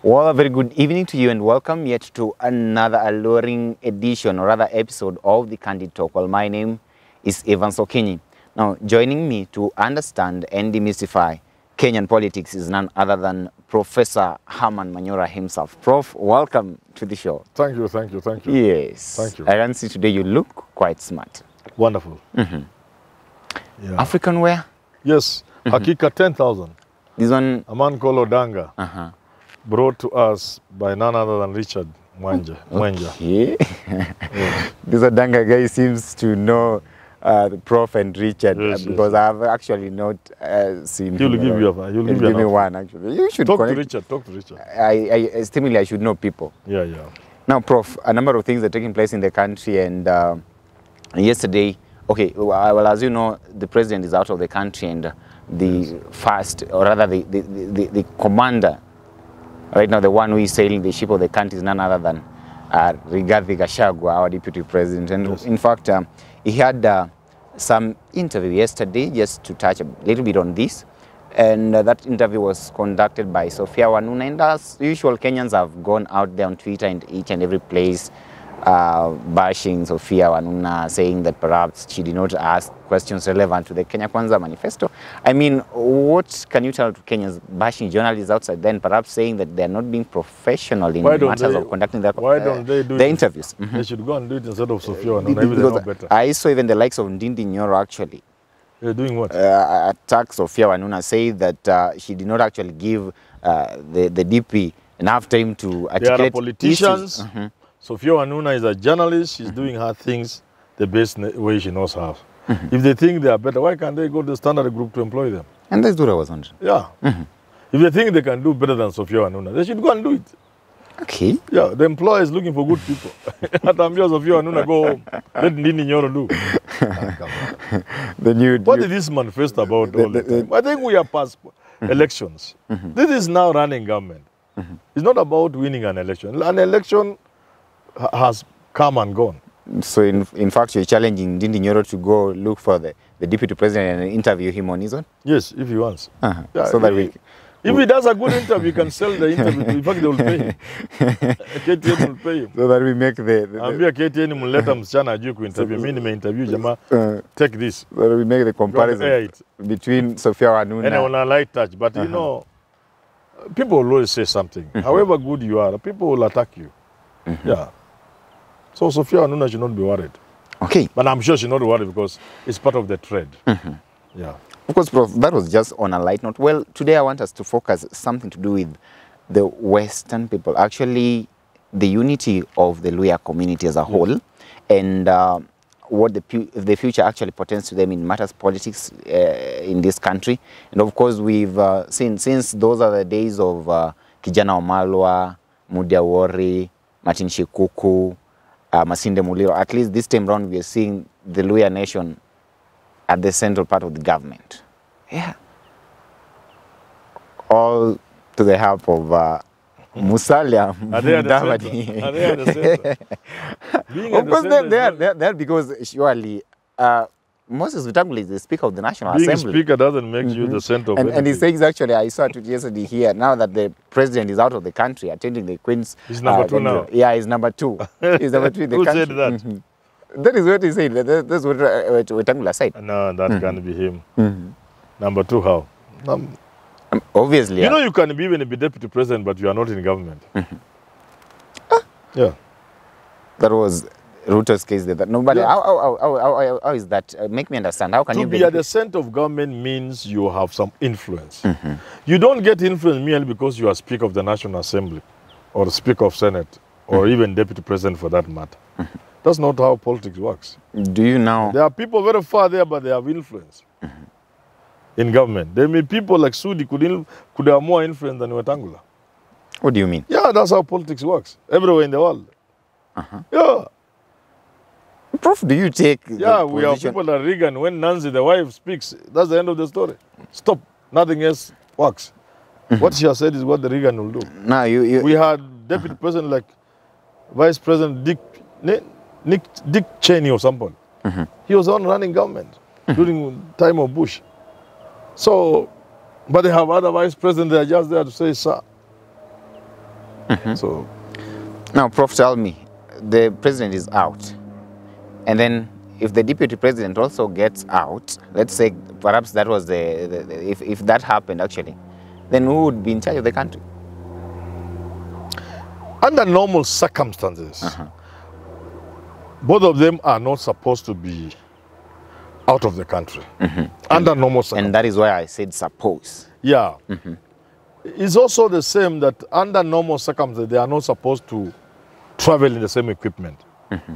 Well, a very good evening to you and welcome yet to another alluring edition or rather episode of the Candid Talk. Well, my name is Evans Okinyi. Now, joining me to understand and demystify Kenyan politics is none other than Professor Herman Manyora himself. Prof, welcome to the show. Thank you, thank you, thank you. Yes. Thank you. I can see today you look quite smart. Wonderful. Mm-hmm. Yeah. African wear? Yes, Hakika 10,000. This one? A man called Odanga, brought to us by none other than Richard Mwenja. Okay. Yes. This Odanga guy seems to know the Prof and Richard because I've actually not seen him. He'll give you me one actually. You should talk to Richard. Talk to Richard. I stimulate. I should know people. Yeah, yeah. Now, Prof, a number of things are taking place in the country, and yesterday, okay, well, as you know, the president is out of the country, and the first, or rather, the commander, right now, the one who is sailing the ship of the country is none other than Rigathi Gachagua, our deputy president. And in fact, he had some interview yesterday just to touch a little bit on this. And that interview was conducted by Sophia Wanuna. And as usual, Kenyans have gone out there on Twitter and each and every place bashing Sophia Wanuna, saying that perhaps she did not ask questions relevant to the Kenya Kwanza manifesto. I mean, what can you tell to Kenyans bashing journalists outside then, perhaps saying that they are not being professional in matters of conducting the interviews? They should go and do it instead of Sophia Wanuna. Maybe they know better. I saw even the likes of Ndindi Nyoro actually. They're doing what? Attack Sophia Wanuna, say that she did not actually give the DP enough time to articulate. They are politicians. Sophia Wanuna is a journalist. She's doing her things the best way she knows how. If they think they are better, why can't they go to the Standard Group to employ them? And that's what I was wondering. Yeah. If they think they can do better than Sophia Wanuna, they should go and do it. Okay. Yeah, the employer is looking for good people. Atambia Sophia Wanuna go home. Let Ndindi Nyoro do. What is this manifesto about all the time? I think we are past elections. This is now running government. It's not about winning an election. An election has come and gone. So in fact, you're challenging Ndindi Nyoro to go look for the deputy president and interview him on his own? Yes, if he wants. Yeah, so that if he does a good interview, you can sell the interview. In fact, they will pay him. KTN will pay him. So that we make Ambia KTN will let him msichana ajue kuinterview. Mimi nimeinterview jamaa. Take this. So that we make the comparison between Sophia Wanuna. And on a light touch. But you know, people will always say something. However good you are, people will attack you. Yeah. So Sophia Wanuna should not be worried. Okay. But I'm sure she's not worried because it's part of the trade. Yeah. Of course, Prof, that was just on a light note. Well, today I want us to focus something to do with the Western people, actually the unity of the Luhya community as a whole, and what the future actually portends to them in matters politics in this country. And of course, we've seen, since those are the days of Kijana Wamalwa, Mudia Wori, Martin Shikuku, Masinde Muliro, at least this time around we are seeing the Luhya nation at the central part of the government. Yeah. All to the help of Musalia Mudavadi. Are they at the center? Of course, they're because surely Moses Wetangula is the Speaker of the National Assembly. Being Speaker doesn't make you the center of and he says, actually, I saw it yesterday here, now that the president is out of the country, attending the Queen's... He's number 2 now. Yeah, he's number 2. He's number 2 in the Who country. said that? That is what he said. That's what Wetangula said. No, that can't be him. Number 2 how? Obviously. You know you can even be deputy president, but you are not in government. Yeah. That was Ruto's case there. Nobody. Yeah. How is that? Make me understand. How can you be at the center of government means you have some influence. You don't get influence merely because you are Speaker of the National Assembly or Speaker of Senate or even deputy president for that matter. That's not how politics works. Do you now? There are people very far there, but they have influence in government. There may be people like Sudi could have more influence than Wetangula. What do you mean? Yeah, that's how politics works everywhere in the world. Yeah. Prof, do you take Yeah, we have people like Reagan. When Nancy, the wife, speaks, that's the end of the story. Stop. Nothing else works. What she has said is what the Reagan will do. Now we had deputy president like Vice President Dick Cheney or somebody. He was on running government during time of Bush. So, but they have other vice presidents, they are just there to say, sir. So, Now, Prof, tell me, the president is out, and then if the deputy president also gets out, let's say perhaps that was if that happened actually, then who would be in charge of the country? under normal circumstances, both of them are not supposed to be out of the country. Under normal circumstances. And that is why I said suppose. Yeah. It's also the same that under normal circumstances, they are not supposed to travel in the same equipment.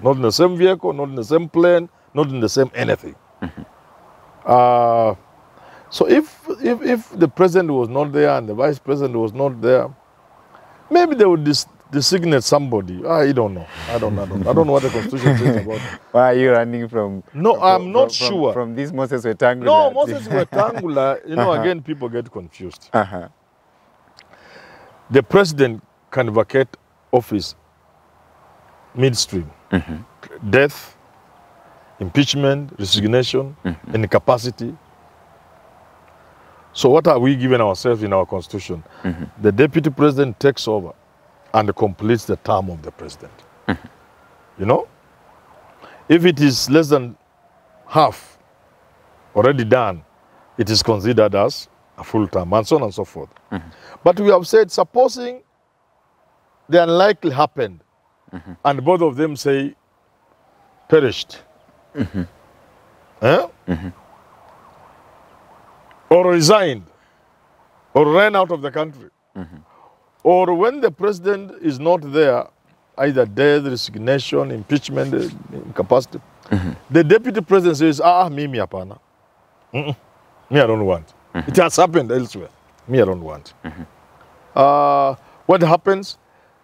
Not in the same vehicle, not in the same plane, not in the same anything. So if the president was not there and the vice president was not there, maybe they would designate somebody. I don't know. I don't know what the Constitution says about it. Why are you running from? No, I'm not sure. From this Moses Wetangula. No, Moses Wetangula, again, people get confused. The president can vacate office midstream. Death, impeachment, resignation, incapacity. So what are we giving ourselves in our Constitution? The deputy president takes over and completes the term of the president. You know? If it is less than half already done, it is considered as a full term, and so on and so forth. But we have said, supposing the unlikely happened, and both of them say, perished, or resigned, or ran out of the country, or when the president is not there, either death, resignation, impeachment, incapacity, the deputy president says, me apana. Me, I don't want. It has happened elsewhere. Me, I don't want. What happens?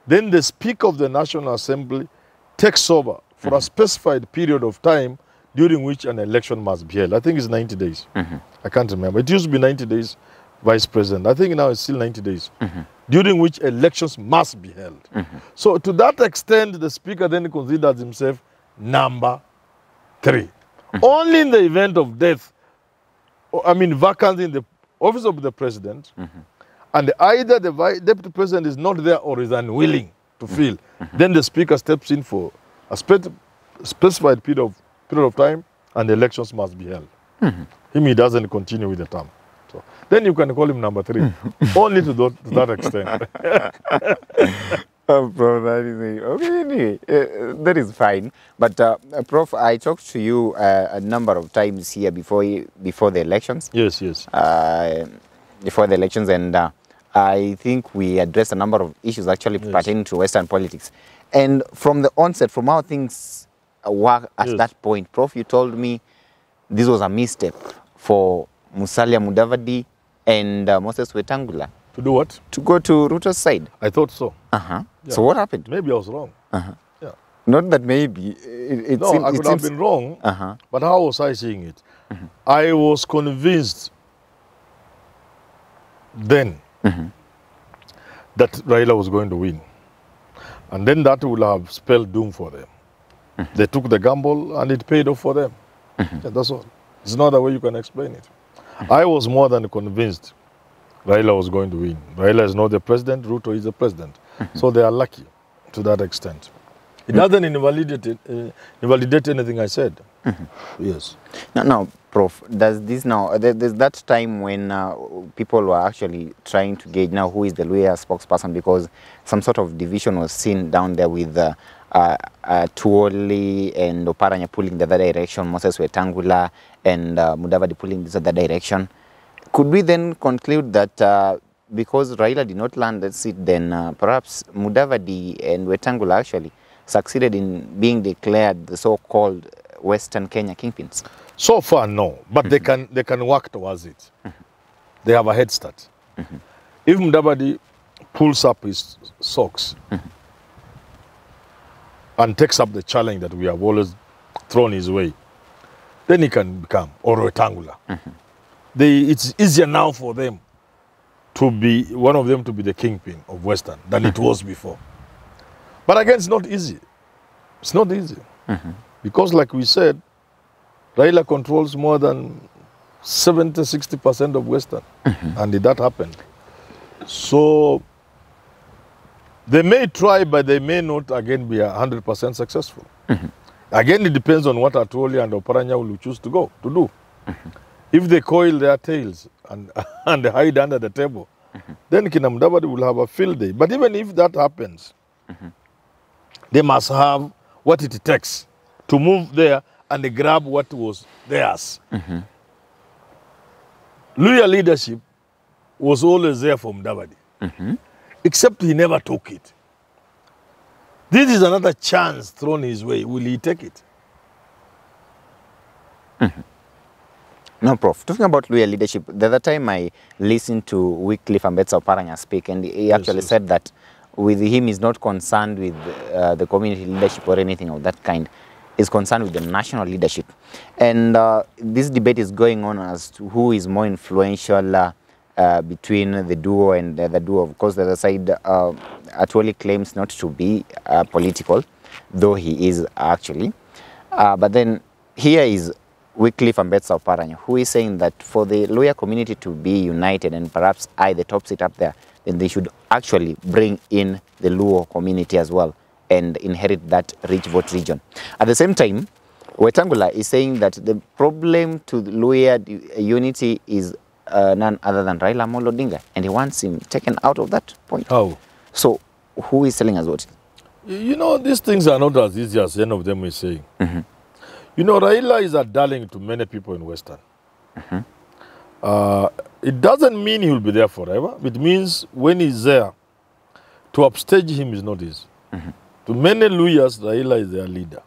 Then the Speaker of the National Assembly takes over for a specified period of time during which an election must be held. I think it's 90 days. I can't remember. It used to be 90 days, Vice President. I think now it's still 90 days, during which elections must be held. So to that extent, the Speaker then considers himself number 3. Only in the event of death, vacancy in the office of the President, and either the Deputy President is not there or is unwilling to fill, then the Speaker steps in for a specified period of time, and the elections must be held. He doesn't continue with the term. So then you can call him number 3, only to that extent. Prof, okay, anyway, that is fine. But Prof, I talked to you a number of times here before the elections. Yes. Before the elections, and I think we addressed a number of issues actually pertaining to Western politics. And from the onset, from how things were at that point, Prof, you told me this was a misstep for Musalia Mudavadi and Moses Wetangula. To do what? To go to Ruto's side. I thought so. Yeah. So what happened? Maybe I was wrong. Yeah. Not that maybe. I could have been wrong, but how was I seeing it? I was convinced then that Raila was going to win. And then that would have spelled doom for them. They took the gamble and it paid off for them. Yeah, that's all. It's not the way you can explain it. I was more than convinced Raila was going to win. Raila is not the president, Ruto is the president. So they are lucky to that extent. It doesn't invalidate anything I said. Yes. Now, Prof, does this now, there's that time when people were actually trying to gauge now who is the Luhya spokesperson, because some sort of division was seen down there with Tuoli and Oparanya pulling the other direction, Moses Wetangula and Mudavadi pulling this other direction. Could we then conclude that because Raila did not land that seat, then perhaps Mudavadi and Wetangula actually succeeded in being declared the so-called Western Kenya kingpins? So far, no. But they can work towards it. They have a head start. If Mudavadi pulls up his socks and takes up the challenge that we have always thrown his way, then he can become, or Wetangula. It's easier now for them to be, one of them to be the kingpin of Western than it was before. But again, it's not easy. It's not easy. Because like we said, Raila controls more than 70–60% of Western. And that happened. So They may try, but they may not again be 100% successful. Again, it depends on what Atwoli and Oparanya will choose to do. If they coil their tails and, and hide under the table, then Kina Mudavadi will have a field day. But even if that happens, they must have what it takes to move there and grab what was theirs. Luya leadership was always there for Mudavadi, except he never took it. This is another chance thrown his way. Will he take it? No, Prof. Talking about Luya leadership, the other time I listened to Wycliffe Ambetsa Oparanya speak, and he actually said that with him is not concerned with the community leadership or anything of that kind. Is concerned with the national leadership. And this debate is going on as to who is more influential between the duo and the duo. Of course, the other side, Atwoli claims not to be political, though he is actually. But then here is Wycliffe Ambetsa Oparanya, who is saying that for the Luya community to be united and perhaps the top seat up there, then they should actually bring in the Luo community as well and inherit that rich vote region. At the same time, Wetangula is saying that the problem to the Luya unity is none other than Raila Amolo Odinga, and he wants him taken out of that point. How? So, who is telling us what? You know, these things are not as easy as any of them is saying. You know, Raila is a darling to many people in Western. It doesn't mean he will be there forever. It means when he's there, to upstage him is not easy. To many Luyas, Raila is their leader,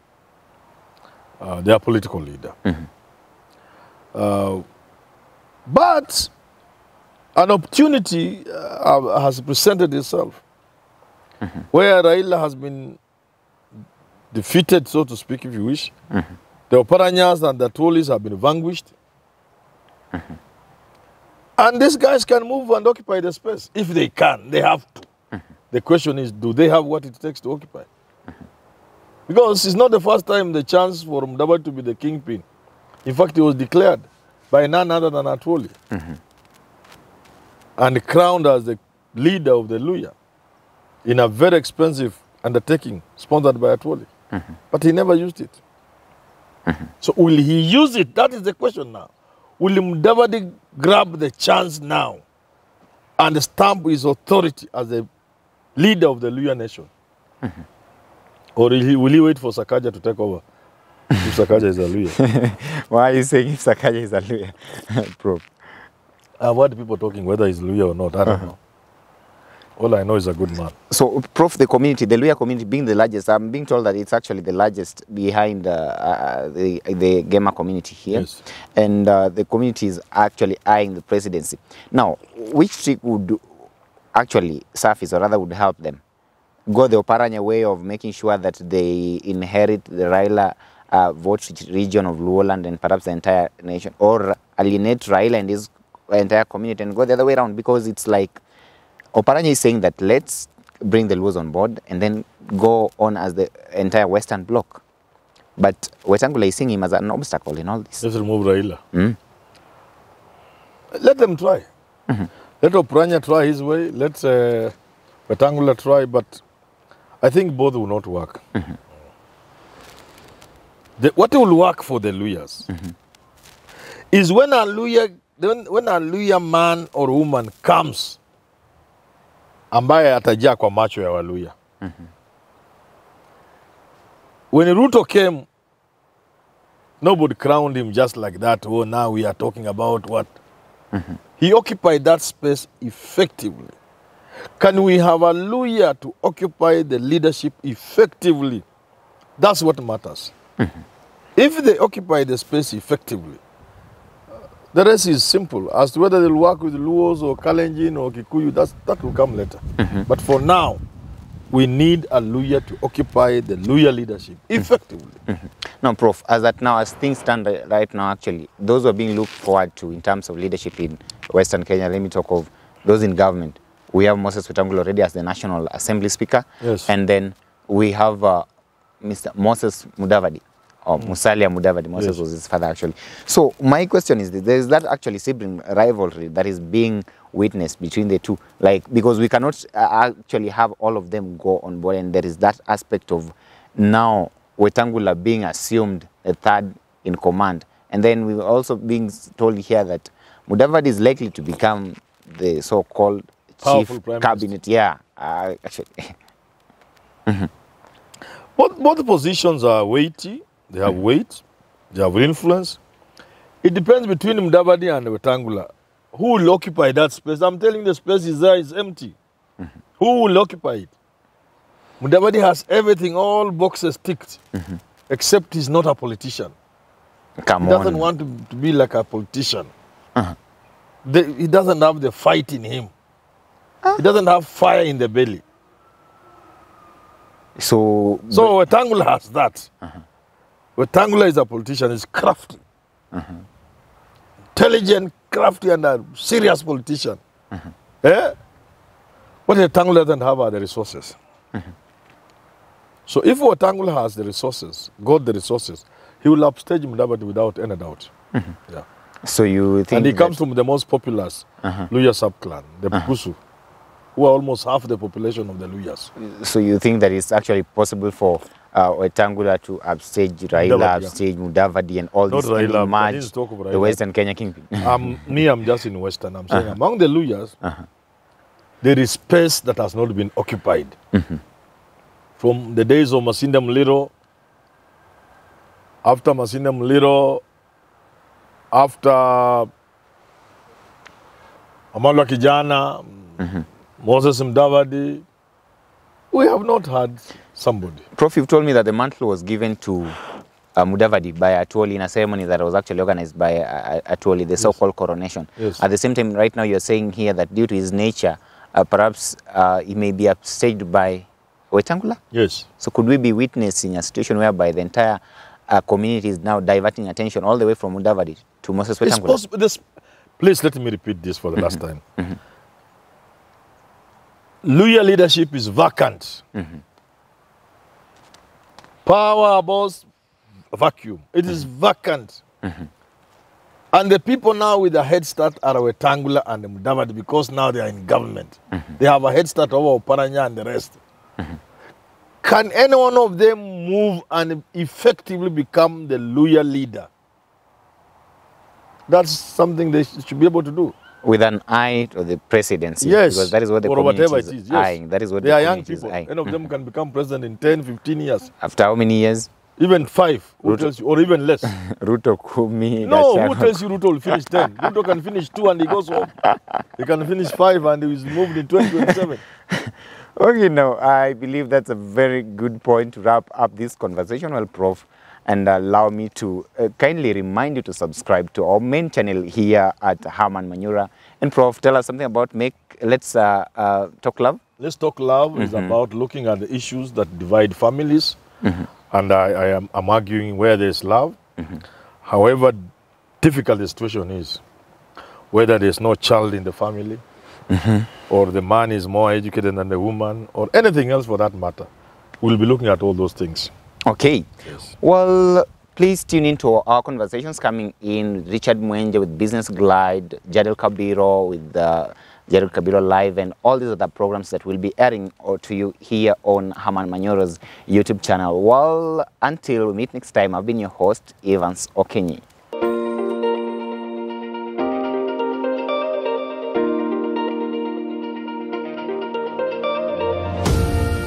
their political leader. But an opportunity has presented itself where Raila has been defeated, so to speak, if you wish. The Oparanyas and the Atwolis have been vanquished. And these guys can move and occupy the space. If they can, they have to. The question is, do they have what it takes to occupy? Because it's not the first time the chance for Mudavadi to be the kingpin. In fact, it was declared by none other than Atwoli. And crowned as the leader of the Luya in a very expensive undertaking sponsored by Atwoli. But he never used it. So will he use it? That is the question now. Will Mudavadi grab the chance now and stamp his authority as the leader of the Luya nation? Or will he wait for Sakaja to take over if Sakaja is a Luya? Why are you saying if Sakaja is a Luya? Prof. I've heard people talking whether he's Luya or not. I don't know. All I know is a good man. So, Prof, the community, the Luya community being the largest, I'm being told that it's actually the largest behind the Gema community here. Yes. And the community is actually eyeing the presidency. Now, which trick would actually surface, or rather would help them go the Oparanya way of making sure that they inherit the Raila vote region of Luoland and perhaps the entire nation, or alienate Raila and his entire community and go the other way around? Because it's like Oparanya is saying that let's bring the Luos on board and then go on as the entire Western bloc. But Wetangula is seeing him as an obstacle in all this. Let's remove Raila. Let them try. Let Oparanya try his way. Let Wetangula try, but I think both will not work. What will work for the Luyas is when a Luya man or woman comes ambaye atajaa kwa macho ya Waluya. When Ruto came, nobody crowned him just like that. Oh, now we are talking about what? He occupied that space effectively. Can we have a Luya to occupy the leadership effectively? That's what matters. If they occupy the space effectively, the rest is simple. As to whether they'll work with Luos or Kalenjin or Kikuyu, that will come later. But for now, we need a Luya to occupy the Luya leadership effectively. Now, Prof, as things stand right now, actually, those who are being looked forward to in terms of leadership in Western Kenya, let me talk of those in government. We have Moses Wetangula already as the National Assembly Speaker. Yes. And then we have Mr. Moses Mudavadi, or Musalia Mudavadi. Moses was his father, actually. So my question is this: there is that actually sibling rivalry that is being witness between the two, like, because we cannot actually have all of them go on board, and there is that aspect of now Wetangula being assumed the third in command, and then we're also being told here that Mudavadi is likely to become the so-called chief cabinet. Yeah, actually. Both positions are weighty. They have weight. They have influence. It depends between Mudavadi and Wetangula. Who will occupy that space? I'm telling you, the space is there, it's empty. Who will occupy it? Mudavadi has everything, all boxes ticked, except he's not a politician. He doesn't want to be like a politician. He doesn't have the fight in him. He doesn't have fire in the belly. So Wetangula has that. Wetangula is a politician, he's crafty. Intelligent, crafty, and a serious politician. What Wetangula doesn't have are the resources. So if Wetangula has the resources, got the resources, he will upstage Mudavadi without any doubt. Yeah. So you think, and he comes from the most populous Luhya subclan, the Bukusu, who are almost half the population of the Luhyas. So you think that it's actually possible for Wetangula to upstage Raila, upstage Mudavadi, and all this, and emerge the Western Kenya kingpin? I'm just in Western. I'm saying among the Luhyas, there is space that has not been occupied. From the days of Masinde Muliro, after Masinde Muliro, after Amalwa Kijana, Moses Mudavadi, we have not had somebody. Prof, you've told me that the mantle was given to Mudavadi by Atwoli in a ceremony that was actually organized by Atwoli, the so-called coronation. At the same time, right now you're saying here that due to his nature, perhaps he may be upstaged by Wetangula? Yes. So could we be witnessing a situation whereby the entire community is now diverting attention all the way from Mudavadi to Moses Wetangula? Please let me repeat this for the last time. Luhya leadership is vacant. Power above vacuum. It is vacant. And the people now with a head start are Wetangula and Mudavadi because now they are in government. They have a head start over Oparanya and the rest. Can any one of them move and effectively become the Luhya leader? That's something they should be able to do. With an eye to the presidency. Yes. Because that is what the community is eyeing. That is what they are young people. Any of them can become president in 10, 15 years. After how many years? Even 5, who tells you, or even less. Ruto Kumi. No, who tells you Ruto will finish 10? Ruto can finish 2 and he goes home. He can finish 5 and he is moved in 2027. Okay, now I believe that's a very good point to wrap up this conversation, well, Prof, and allow me to kindly remind you to subscribe to our main channel here at Herman Manyora. And Prof, tell us something about Let's Talk Love. Let's Talk Love is about looking at the issues that divide families. And I'm arguing where there's love, however difficult the situation is, whether there's no child in the family, or the man is more educated than the woman, or anything else for that matter. We'll be looking at all those things. Okay. Yes. Well, please tune into our conversations coming in. Richard Mwenje with Business Glide, Jadel Kabiro with Jadel Kabiro Live, and all these other programs that will be airing to you here on Herman Manyora's YouTube channel. Well, until we meet next time, I've been your host, Evans Okenyi.